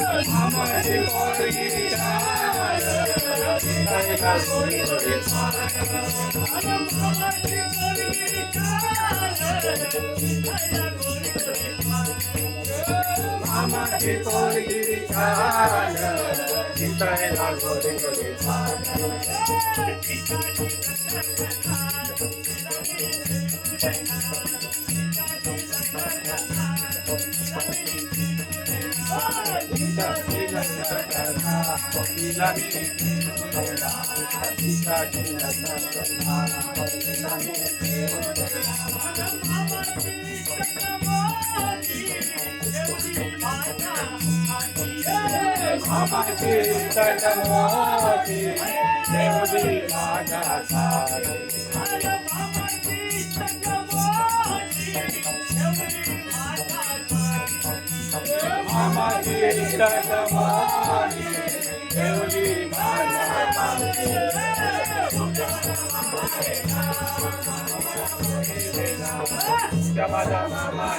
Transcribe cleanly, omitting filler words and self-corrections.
मामाची पोरगी छान दिसायला गोरी गोरी छान मामाची पोरगी छान दिसायला गोरी गोरी मामाची पोरगी छान दिसायला गोरी गोरी मामाची तळमोठी देवली माझ्या सारी मामाची तळमोठी देवली माझ्या मामा